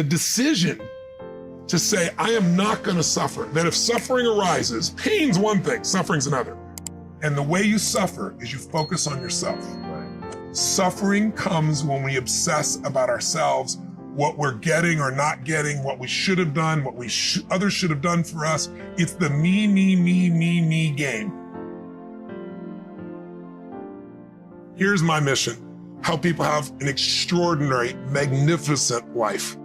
the decision to say, I am not gonna suffer, that if suffering arises, pain's one thing, suffering's another. And the way you suffer is you focus on yourself. Right. Suffering comes when we obsess about ourselves, what we're getting or not getting, what we should have done, what others should have done for us. It's the me game. Here's my mission: help people have an extraordinary, magnificent life.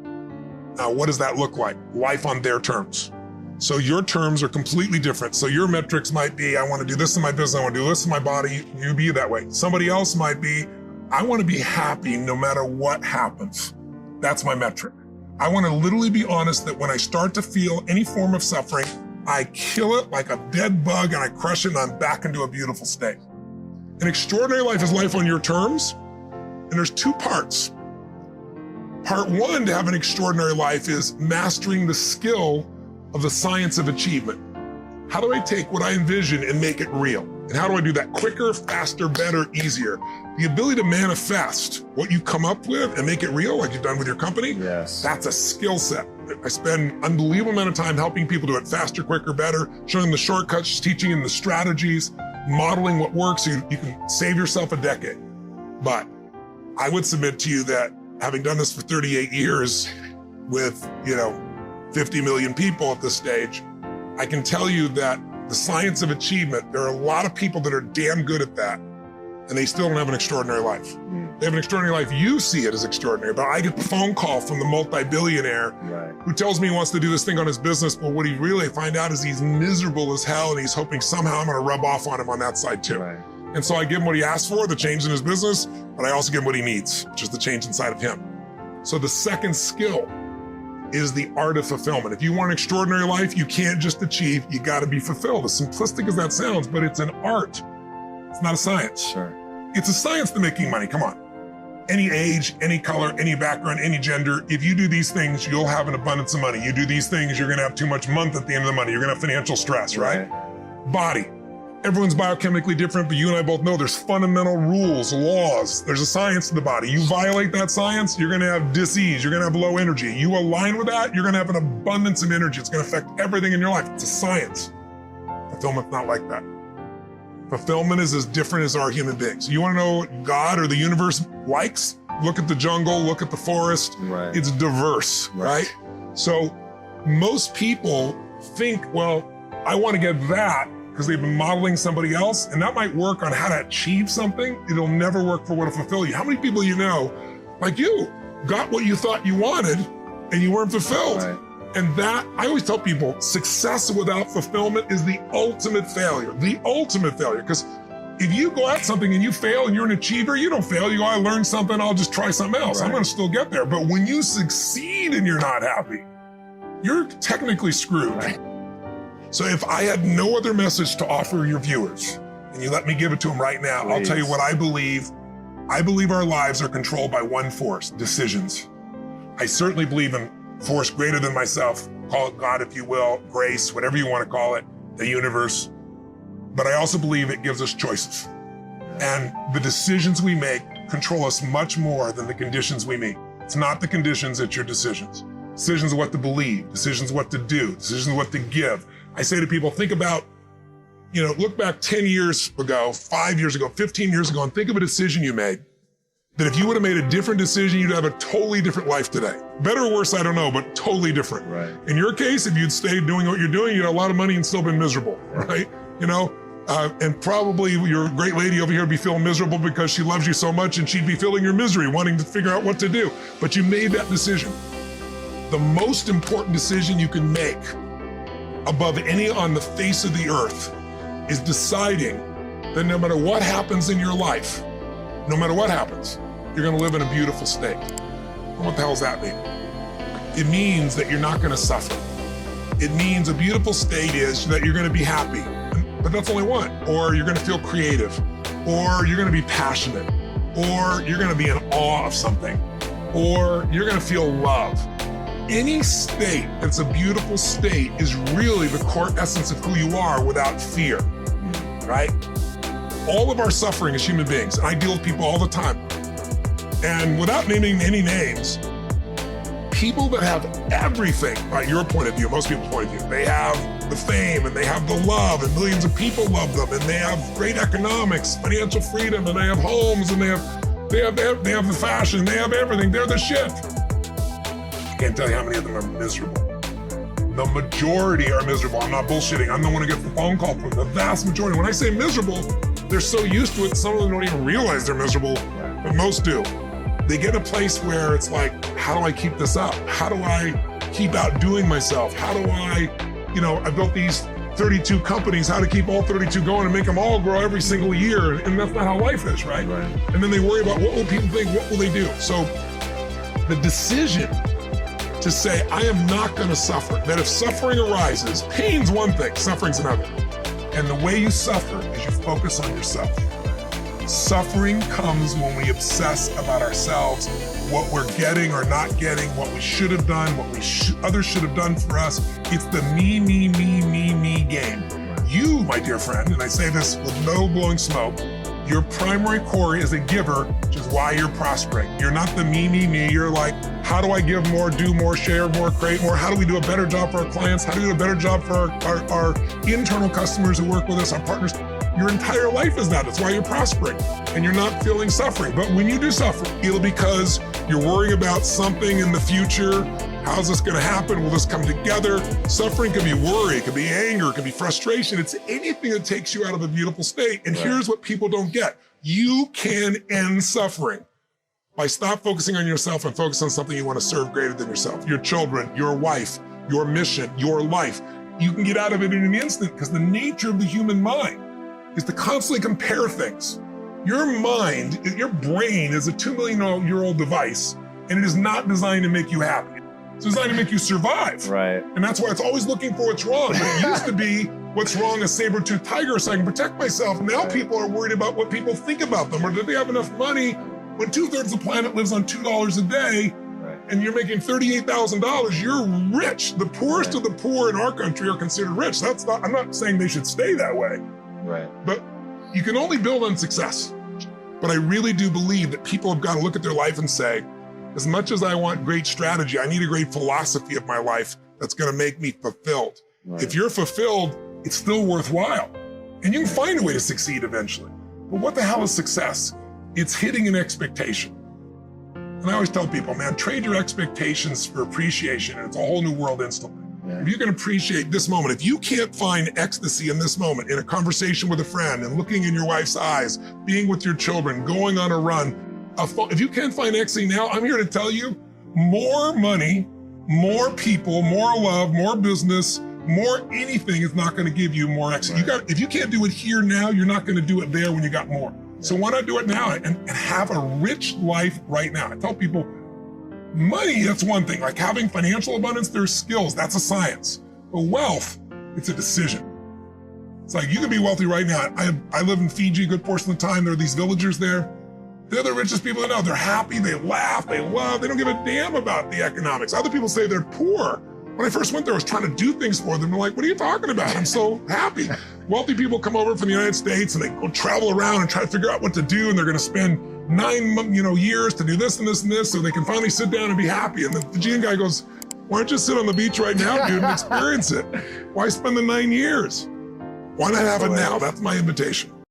Now, what does that look like? Life on their terms. So your terms are completely different. So your metrics might be, I want to do this in my business, I want to do this in my body, you be that way. Somebody else might be, I want to be happy no matter what happens. That's my metric. I want to literally be honest that when I start to feel any form of suffering, I kill it like a dead bug and I crush it and I'm back into a beautiful state. An extraordinary life is life on your terms, and there's two parts. Part one to have an extraordinary life is mastering the skill of the science of achievement. How do I take what I envision and make it real? And how do I do that quicker, faster, better, easier? The ability to manifest what you come up with and make it real, like you've done with your company, yes, that's a skill set. I spend an unbelievable amount of time helping people do it faster, quicker, better, showing them the shortcuts, teaching them the strategies, modeling what works so you can save yourself a decade. But I would submit to you that having done this for 38 years with, 50 million people at this stage, I can tell you that the science of achievement, there are a lot of people that are damn good at that, and they still don't have an extraordinary life. They have an extraordinary life. You see it as extraordinary, but I get the phone call from the multi-billionaire who tells me he wants to do this thing on his business, but what he really find out is he's miserable as hell, and he's hoping somehow I'm gonna rub off on him on that side too. Right. And so I give him what he asked for, the change in his business, but I also give him what he needs, which is the change inside of him. So the second skill is the art of fulfillment. If you want an extraordinary life, you can't just achieve, you gotta be fulfilled. As simplistic as that sounds, but it's an art. It's not a science. Sure. It's a science to making money, come on. Any age, any color, any background, any gender, if you do these things, you'll have an abundance of money. You do these things, you're gonna have too much month at the end of the money. You're gonna have financial stress, right? Body. Everyone's biochemically different, but you and I both know there's fundamental rules, laws. There's a science to the body. You violate that science, you're gonna have dis-ease, you're gonna have low energy. You align with that, you're gonna have an abundance of energy. It's gonna affect everything in your life. It's a science. Fulfillment's not like that. Fulfillment is as different as our human beings. You wanna know what God or the universe likes? Look at the jungle, look at the forest. Right. It's diverse, right? So most people think, well, I wanna get that, because they've been modeling somebody else, and that might work on how to achieve something. It'll never work for what to fulfill you. How many people you know, like you, got what you thought you wanted and you weren't fulfilled? Right. And that, I always tell people, success without fulfillment is the ultimate failure, because if you go at something and you fail and you're an achiever, you don't fail, you go, I learned something, I'll just try something else. Right. I'm gonna still get there. But when you succeed and you're not happy, you're technically screwed. Right. So if I had no other message to offer your viewers, and you let me give it to them right now, Please. I'll tell you what I believe. I believe our lives are controlled by one force, decisions. I certainly believe in force greater than myself, call it God if you will, grace, whatever you want to call it, the universe. But I also believe it gives us choices. And the decisions we make control us much more than the conditions we meet. It's not the conditions, it's your decisions. Decisions of what to believe, decisions of what to do, decisions of what to give. I say to people, think about, look back 10 years ago, 5 years ago, 15 years ago, and think of a decision you made. That if you would have made a different decision, you'd have a totally different life today. Better or worse, I don't know, but totally different. Right. In your case, if you'd stayed doing what you're doing, you'd have a lot of money and still been miserable, right? And probably your great lady over here would be feeling miserable because she loves you so much and she'd be feeling your misery, wanting to figure out what to do. But you made that decision. The most important decision you can make above any on the face of the earth is deciding that no matter what happens in your life, no matter what happens, you're gonna live in a beautiful state. What the hell does that mean? It means that you're not gonna suffer. It means a beautiful state is that you're gonna be happy, but that's only one. Or you're gonna feel creative, or you're gonna be passionate, or you're gonna be in awe of something, or you're gonna feel love. Any state that's a beautiful state is really the core essence of who you are without fear, right? All of our suffering as human beings, and I deal with people all the time, and without naming any names, people that have everything, by your point of view, most people's point of view, they have the fame and they have the love and millions of people love them and they have great economics, financial freedom, and they have homes and they have the fashion, they have everything, they're the shit. I can't tell you how many of them are miserable. The majority are miserable. I'm not bullshitting. I'm the one who gets the phone call from the vast majority. When I say miserable, they're so used to it, some of them don't even realize they're miserable, but most do. They get a place where it's like, how do I keep this up? How do I keep outdoing myself? How do I, I built these 32 companies, how to keep all 32 going and make them all grow every single year. And that's not how life is, right? And then they worry about what will people think, what will they do? So the decision to say, I am not gonna suffer, that if suffering arises, pain's one thing, suffering's another. And the way you suffer is you focus on yourself. Suffering comes when we obsess about ourselves, what we're getting or not getting, what we should have done, what others should have done for us. It's the me game. You, my dear friend, and I say this with no blowing smoke, your primary core is a giver, which is why you're prospering. You're not the me. You're like, how do I give more, do more, share more, create more? How do we do a better job for our clients? How do we do a better job for our internal customers who work with us, our partners? Your entire life is that. That's why you're prospering and you're not feeling suffering. But when you do suffer, it'll because you're worrying about something in the future. How's this gonna happen? Will this come together? Suffering can be worry, it can be anger, it can be frustration. It's anything that takes you out of a beautiful state. And here's what people don't get. You can end suffering by stop focusing on yourself and focus on something you wanna serve greater than yourself. Your children, your wife, your mission, your life. You can get out of it in an instant because the nature of the human mind is to constantly compare things. Your mind, your brain is a 2 million year old device and it is not designed to make you happy. It's designed to make you survive. Right. And that's why it's always looking for what's wrong. But it used to be what's wrong, a saber-toothed tiger, so I can protect myself. Now people are worried about what people think about them or do they have enough money when 2/3 of the planet lives on $2 a day and you're making $38,000, you're rich. The poorest of the poor in our country are considered rich. I'm not saying they should stay that way. Right. But you can only build on success. But I really do believe that people have got to look at their life and say, as much as I want great strategy, I need a great philosophy of my life that's gonna make me fulfilled. Right. If you're fulfilled, it's still worthwhile. And you can find a way to succeed eventually. But what the hell is success? It's hitting an expectation. And I always tell people, man, trade your expectations for appreciation and it's a whole new world instantly. Yeah. If you can appreciate this moment, if you can't find ecstasy in this moment, in a conversation with a friend and looking in your wife's eyes, being with your children, going on a run, if you can't find ecstasy now, I'm here to tell you, more money, more people, more love, more business, more anything is not gonna give you more ecstasy. Right. If you can't do it here now, you're not gonna do it there when you got more. So why not do it now and have a rich life right now? I tell people, money, that's one thing. Like having financial abundance, there's skills, that's a science. But wealth, it's a decision. It's like you can be wealthy right now. I live in Fiji a good portion of the time. There are these villagers there. They're the richest people I know. They're happy, they laugh, they love, they don't give a damn about the economics. Other people say they're poor. When I first went there, I was trying to do things for them. They're like, what are you talking about? I'm so happy. Wealthy people come over from the United States and they go travel around and try to figure out what to do. And they're gonna spend 9 years to do this and this and this so they can finally sit down and be happy. And the Fijian guy goes, why don't you sit on the beach right now, dude, and experience it? Why spend the 9 years? Why not have it now? That's my invitation.